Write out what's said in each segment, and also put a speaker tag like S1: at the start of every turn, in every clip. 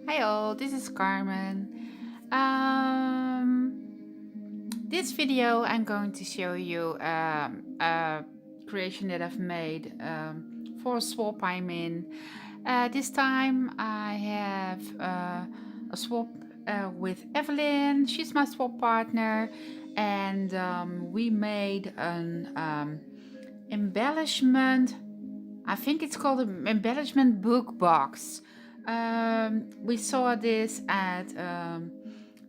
S1: Hi all, this is Carmen. This video I'm going to show you a creation that I've made for a swap I'm in. This time I have a swap with Evelyn. She's my swap partner, and we made an embellishment. I think it's called an embellishment book box. We saw this at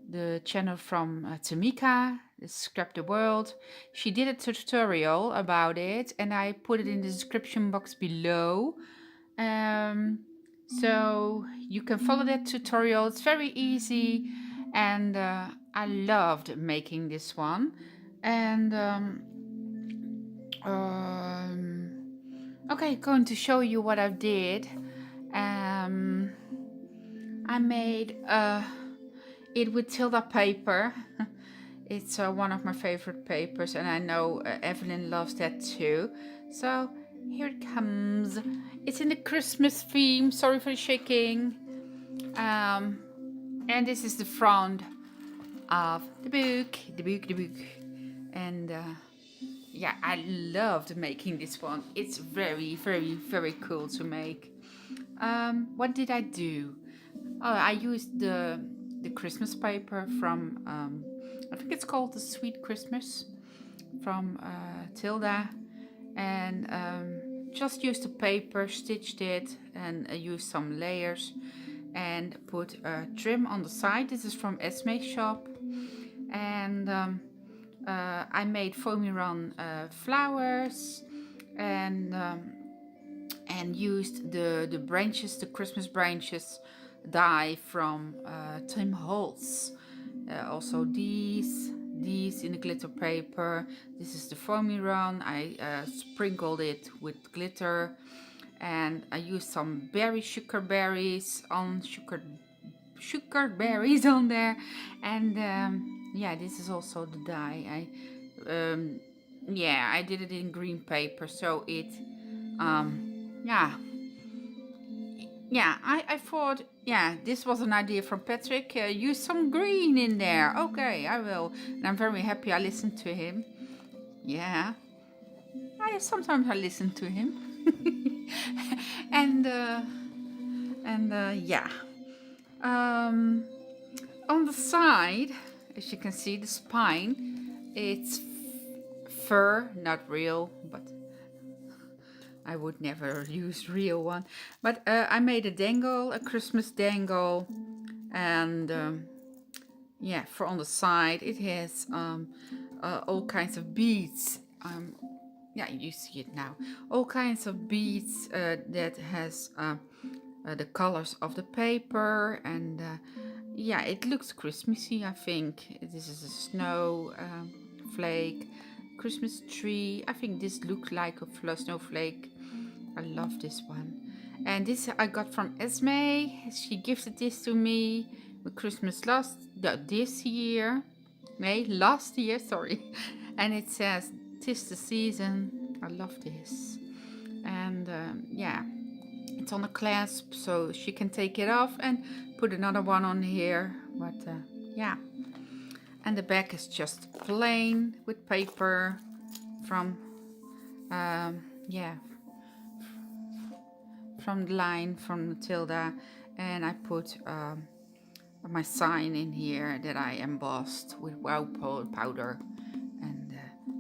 S1: the channel from Kmika Scrapdaworld. She did a tutorial about it, and I put it in the description box below. So you can follow that tutorial. It's very easy, and I loved making this one. And okay, going to show you what I did. I made it with Tilda paper. It's one of my favorite papers, and I know Evelyn loves that too. So here it comes. It's in the Christmas theme. Sorry for the shaking. And this is the front of the book. And yeah, I loved making this one. It's very, very, very cool to make. What did I do? Oh, I used the Christmas paper from I think it's called the Sweet Christmas from Tilda, and just used the paper, stitched it, and used some layers, and put a trim on the side. This is from Esme's shop, and I made foamy run flowers, and used the branches, the Christmas branches die from Tim Holtz. Also these in the glitter paper. This is the foamy run. I sprinkled it with glitter, and I used some sugar berries on there, and yeah, this is also the dye. I did it in green paper, so it I thought, yeah, this was an idea from Patrick. Use some green in there. Okay, I will. And I'm very happy I listened to him. Yeah. Sometimes I listen to him. and yeah. On the side, as you can see, the spine, it's fur, not real, but I would never use real one. But I made a dangle, a Christmas dangle, and yeah, for on the side it has all kinds of beads. Yeah, you see it now. All kinds of beads that has the colors of the paper, and yeah, it looks Christmassy. I think this is a snow flake, Christmas tree. I think this looks like a snowflake. I love this one. And this I got from Esme. She gifted this to me with Christmas last year, sorry. And it says, "'Tis the season." I love this. And yeah, it's on a clasp, so she can take it off and put another one on here. But yeah, and the back is just plain with paper from yeah, from the line from Tilda, and I put my sign in here that I embossed with wow powder. And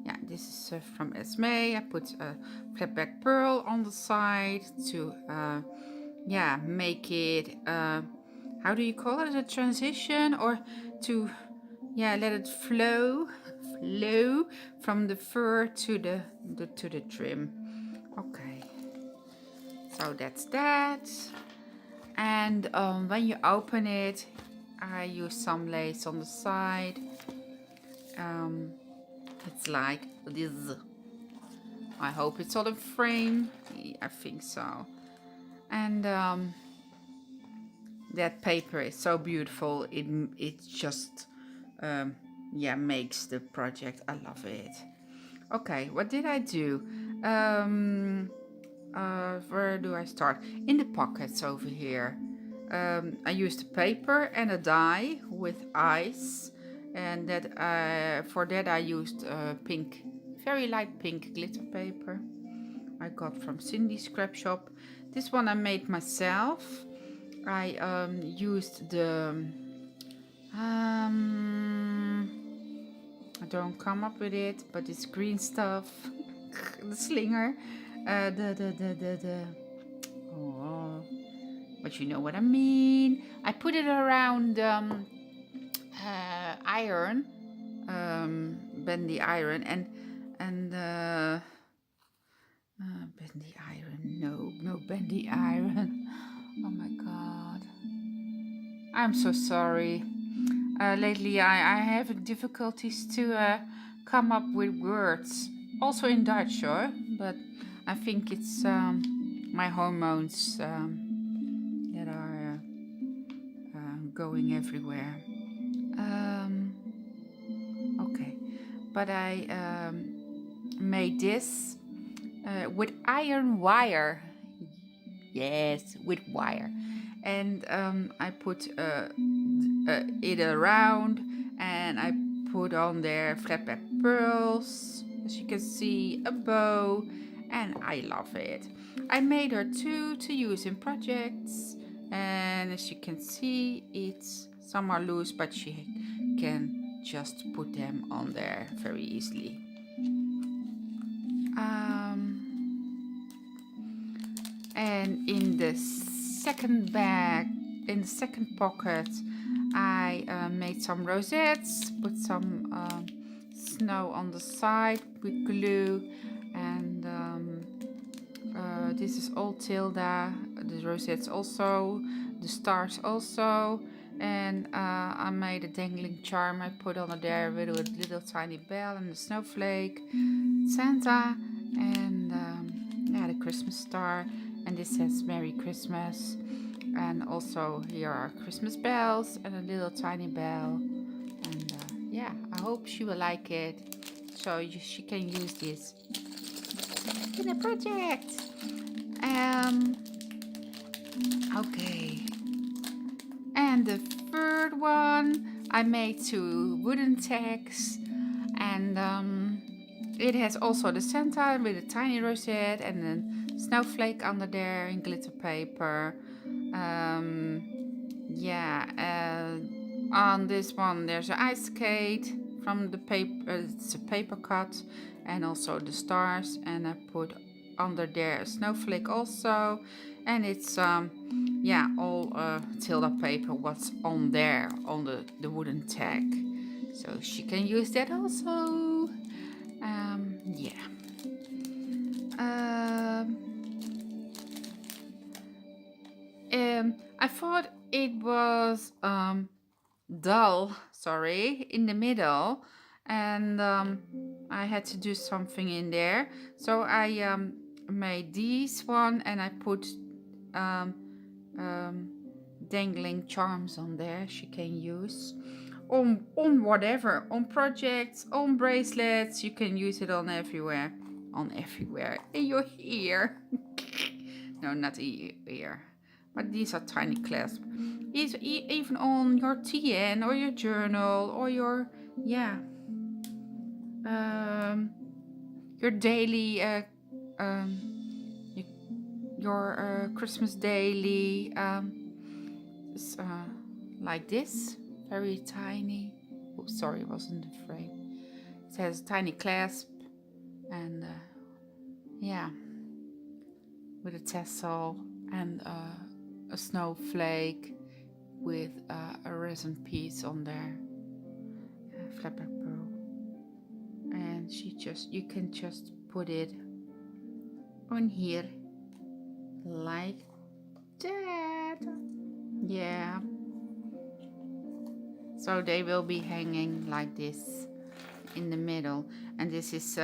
S1: yeah, this is from Esme. I put a flat back pearl on the side to yeah, make it how do you call it, a transition, or to yeah, let it flow from the fur to the trim. Okay, so that's that. And when you open it, I use some lace on the side. It's like this. I hope it's on a frame. I think so. And that paper is so beautiful. It just yeah, makes the project. I love it. Okay, what did I do? Where do I start? In the pockets over here. I used a paper and a die with eyes, and that for that I used pink, very light pink glitter paper I got from Cindy's scrap shop. This one I made myself. I used the I don't come up with it, but it's green stuff. The slinger, the oh, but you know what I mean. I put it around iron, bendy iron, and bendy iron. No bendy iron. Oh my god, I'm so sorry. Lately I have difficulties to come up with words, also in Dutch, sure, but I think it's my hormones that are going everywhere. Okay, but I made this with iron wire. Yes, with wire. And I put it around, and I put on there flat back pearls, as you can see, a bow, and I love it. I made her two to use in projects, and as you can see, it's some are loose, but she can just put them on there very easily. And in the second bag, in the second pocket, I made some rosettes, put some snow on the side with glue, and this is all Tilda, the rosettes also, the stars also, and I made a dangling charm I put on there with a little tiny bell and a snowflake, Santa, and yeah, the Christmas star. And this says Merry Christmas, and also here are Christmas bells and a little tiny bell. And yeah, I hope she will like it, so she can use this in a project. Okay, and the third one I made two wooden tags, and it has also the Santa with a tiny rosette and then snowflake under there in glitter paper. Yeah, on this one there's an ice skate from the paper, it's a paper cut, and also the stars, and I put under there a snowflake also, and it's yeah, all Tilda paper what's on there on the wooden tag, so she can use that also. Yeah. I thought it was dull, sorry, in the middle, and I had to do something in there, so I made this one, and I put dangling charms on there she can use, on whatever, on projects, on bracelets. You can use it on everywhere. On everywhere. In your ear. No, not ear. But these are tiny clasps. Even on your TN or your journal or your, yeah, your daily, your Christmas daily, like this, very tiny. Oh, sorry, it wasn't the frame. It has a tiny clasp and yeah, with a tassel and a snowflake with a resin piece on there, flatback pearl, and you can just put it on here like that. Yeah. So they will be hanging like this in the middle, and these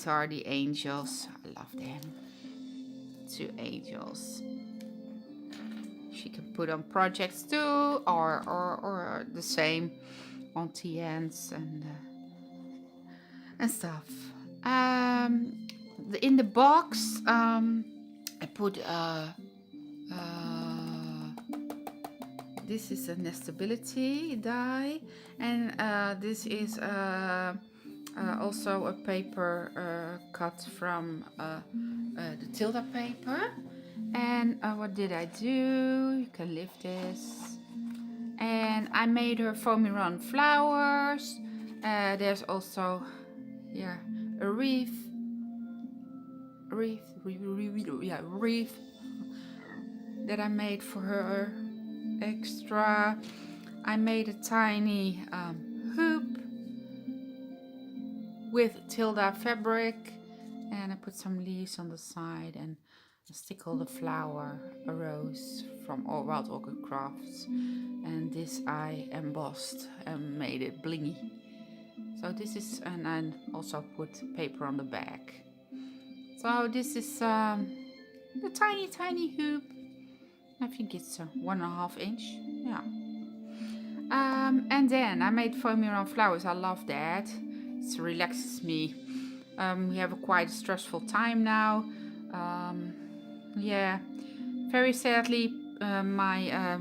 S1: are the angels. I love them. 2 angels. She can put on projects too, or the same on TNs and stuff. In the box, I put this is a nestability die, and this is also a paper cut from the Tilda paper. And what did I do? You can lift this. And I made her foamy round flowers. There's also here a wreath that I made for her extra. I made a tiny hoop with Tilda fabric, and I put some leaves on the side and stick all the flower, a rose from all Wild Orchid Crafts, and this I embossed and made it blingy. So this is, and I also put paper on the back. So this is a tiny hoop. I think it's 1.5 inch. Yeah. And then I made foamy round flowers. I love that. It relaxes me. We have a quite stressful time now. Yeah, very sadly, my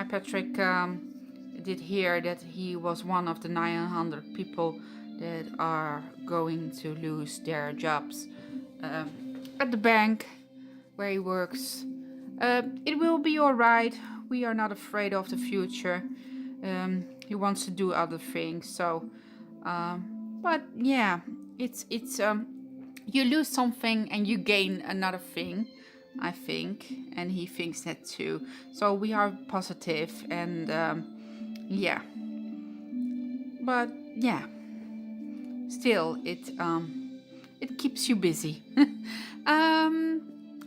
S1: Patrick did hear that he was one of the 900 people that are going to lose their jobs at the bank where he works. It will be all right. We are not afraid of the future. He wants to do other things. So, but yeah, it's you lose something and you gain another thing, I think, and he thinks that too. So we are positive, and yeah. But yeah, still it keeps you busy.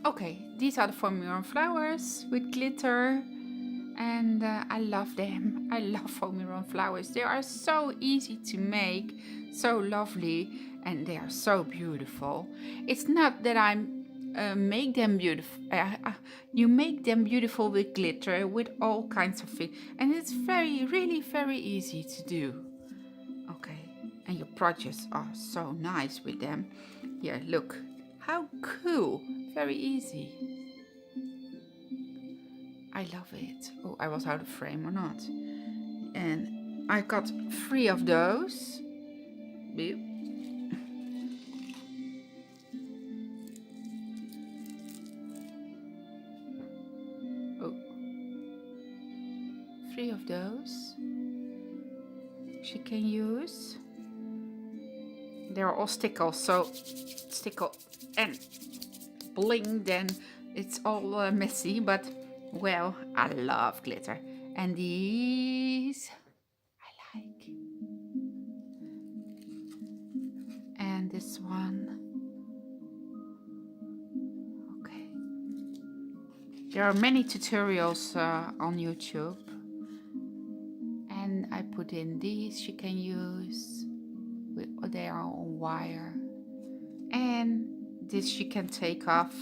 S1: Okay, these are the foamy round flowers with glitter, and I love them. I love foamy round flowers. They are so easy to make, so lovely, and they are so beautiful. It's not that I make them beautiful. You make them beautiful with glitter, with all kinds of things, and it's really very easy to do. Okay, and your projects are so nice with them. Here, look, how cool! Very easy. I love it. Oh, I was out of frame or not. And I got 3 of those. Beep. Oh. 3 of those she can use. They're all stickles, so stickle and bling, then it's all messy, but well, I love glitter. And these I like. And this one. Okay. There are many tutorials on YouTube. And I put in these she can use. They are on wire. And this she can take off.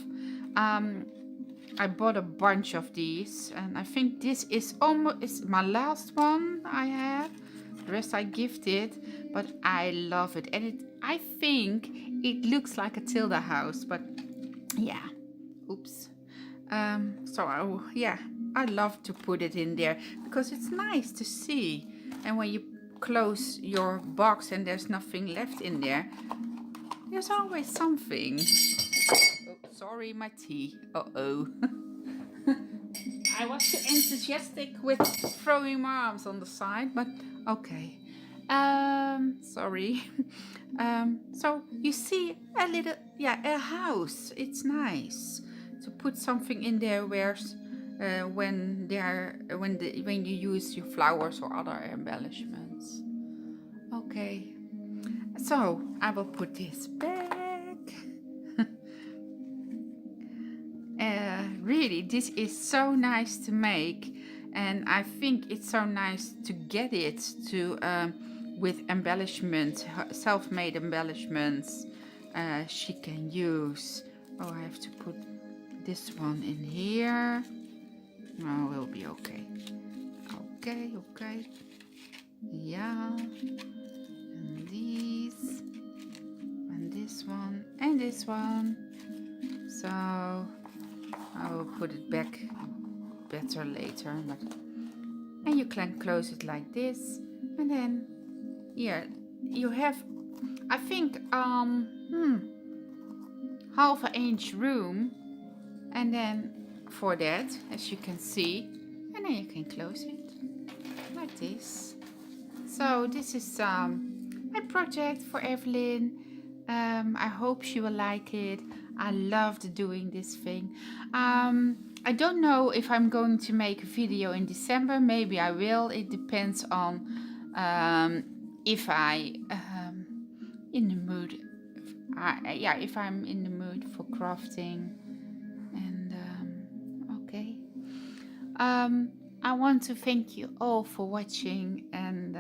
S1: I bought a bunch of these, and I think this is almost my last one I have. The rest I gifted, but I love it, and I think it looks like a Tilda house, but yeah, oops. Yeah, I love to put it in there because it's nice to see, and when you close your box and there's nothing left in there, there's always something. Oh, sorry, my tea. Uh-oh. I was too enthusiastic with throwing my arms on the side, but okay. Sorry. So you see a little, yeah, a house. It's nice to put something in there where, when you use your flowers or other embellishments. Okay. So I will put this back. Really, this is so nice to make, and I think it's so nice to get it to with embellishment, self-made embellishments she can use. Oh, I have to put this one in here. Oh, we'll be okay. Okay. Yeah. And these. And this one. And this one. So I will put it back better later, and you can close it like this, and then here you have, I think, half an inch room, and then for that, as you can see, and then you can close it like this. So this is my project for Evelyn. I hope she will like it. I loved doing this thing. I don't know if I'm going to make a video in December. Maybe I will. It depends on if I in the mood. Yeah, if I'm in the mood for crafting. And okay. I want to thank you all for watching, and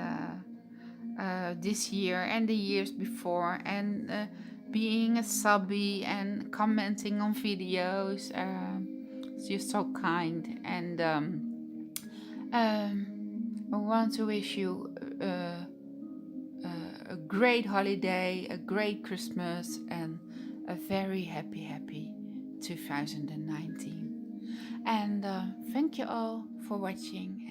S1: this year and the years before, and being a subby and commenting on videos. You're so kind, and I want to wish you a great holiday, a great Christmas, and a very happy 2019. And thank you all for watching.